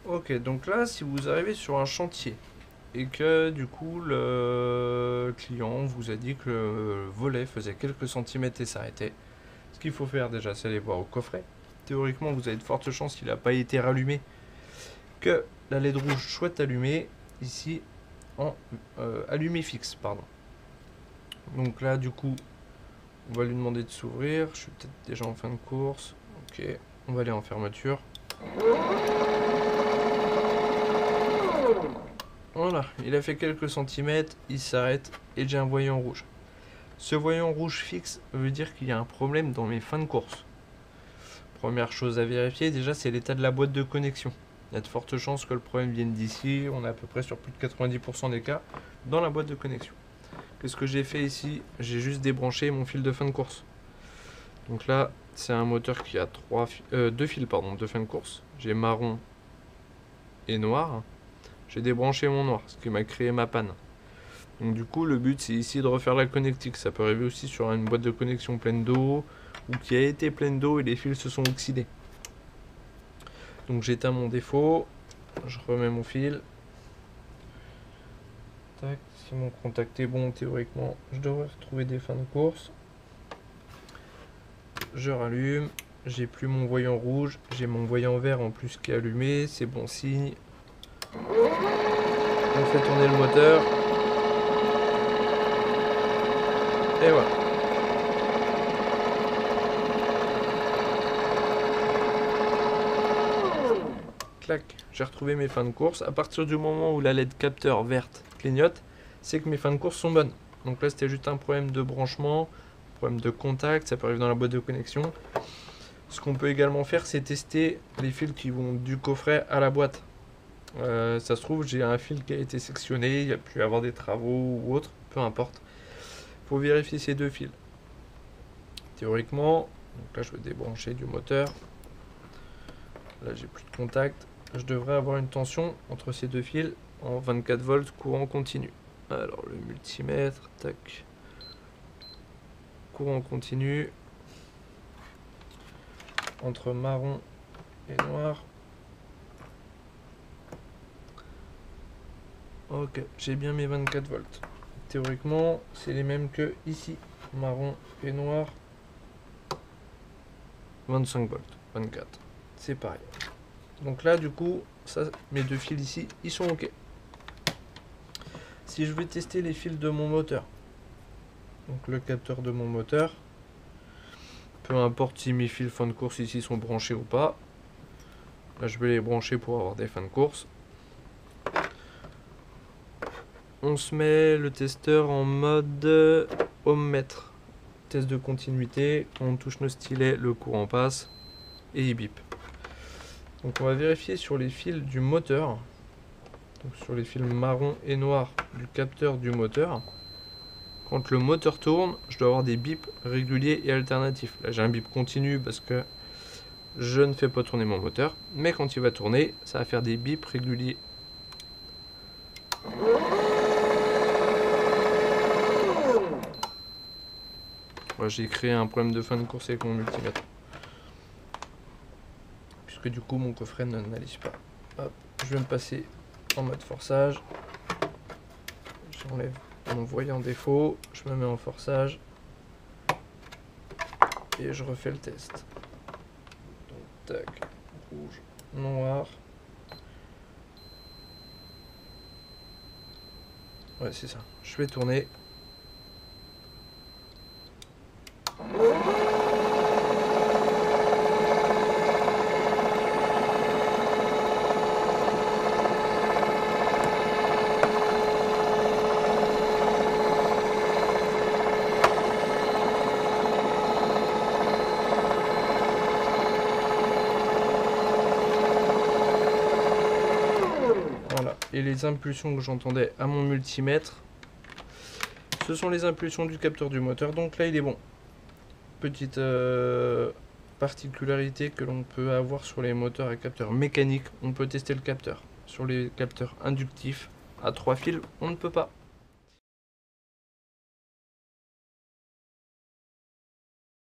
Ok, donc là, si vous arrivez sur un chantier et que du coup le client vous a dit que le volet faisait quelques centimètres et s'arrêtait, ce qu'il faut faire déjà, c'est aller voir au coffret. Théoriquement, vous avez de fortes chances qu'il n'a pas été rallumé, que la LED rouge soit allumée ici en allumé fixe, pardon. Donc là, du coup, on va lui demander de s'ouvrir. Je suis peut-être déjà en fin de course. Ok, on va aller en fermeture. Voilà, il a fait quelques centimètres, il s'arrête et j'ai un voyant rouge. Ce voyant rouge fixe veut dire qu'il y a un problème dans mes fins de course. Première chose à vérifier, déjà, c'est l'état de la boîte de connexion. Il y a de fortes chances que le problème vienne d'ici. On est à peu près sur plus de 90% des cas dans la boîte de connexion. Qu'est-ce que j'ai fait ici? J'ai juste débranché mon fil de fin de course. Donc là, c'est un moteur qui a deux fils de fin de course. J'ai marron et noir. J'ai débranché mon noir, ce qui m'a créé ma panne. Donc du coup, le but, c'est ici de refaire la connectique. Ça peut arriver aussi sur une boîte de connexion pleine d'eau ou qui a été pleine d'eau et les fils se sont oxydés. Donc j'éteins mon défaut, je remets mon fil. Tac, si mon contact est bon, théoriquement, je devrais retrouver des fins de course. Je rallume, j'ai plus mon voyant rouge, j'ai mon voyant vert en plus qui est allumé, c'est bon signe. On fait tourner le moteur. Et voilà. Clac, j'ai retrouvé mes fins de course. À partir du moment où la LED capteur verte clignote, c'est que mes fins de course sont bonnes. Donc là, c'était juste un problème de branchement, problème de contact, ça peut arriver dans la boîte de connexion. Ce qu'on peut également faire, c'est tester les fils qui vont du coffret à la boîte. Ça se trouve, j'ai un fil qui a été sectionné, il y a pu y avoir des travaux ou autre, peu importe. Il faut vérifier ces deux fils. Théoriquement, donc là je vais débrancher du moteur. Là j'ai plus de contact. Je devrais avoir une tension entre ces deux fils en 24 volts courant continu. Alors le multimètre, tac. Courant continu entre marron et noir. Ok, j'ai bien mes 24 volts. Théoriquement, c'est les mêmes que ici. Marron et noir. 25 volts, 24. C'est pareil. Donc là, du coup, ça, mes deux fils ici, ils sont ok. Si je vais tester les fils de mon moteur, donc le capteur de mon moteur, peu importe si mes fils fin de course ici sont branchés ou pas. Là, je vais les brancher pour avoir des fins de course. On se met le testeur en mode ohmmètre. Test de continuité. Quand on touche nos stylets, le courant passe et il bip. Donc on va vérifier sur les fils du moteur. Donc sur les fils marron et noir du capteur du moteur. Quand le moteur tourne, je dois avoir des bips réguliers et alternatifs. Là j'ai un bip continu parce que je ne fais pas tourner mon moteur. Mais quand il va tourner, ça va faire des bips réguliers. J'ai créé un problème de fin de course avec mon multimètre. Puisque du coup mon coffret n'analyse pas. Hop, je vais me passer en mode forçage. J'enlève mon voyant défaut, je me mets en forçage. Et je refais le test. Donc tac, rouge, noir. Ouais c'est ça. Je vais tourner. Voilà. Et les impulsions que j'entendais à mon multimètre, ce sont les impulsions du capteur du moteur. Donc là il est bon. Petite particularité que l'on peut avoir sur les moteurs à capteurs mécaniques, on peut tester le capteur. Sur les capteurs inductifs à 3 fils, on ne peut pas.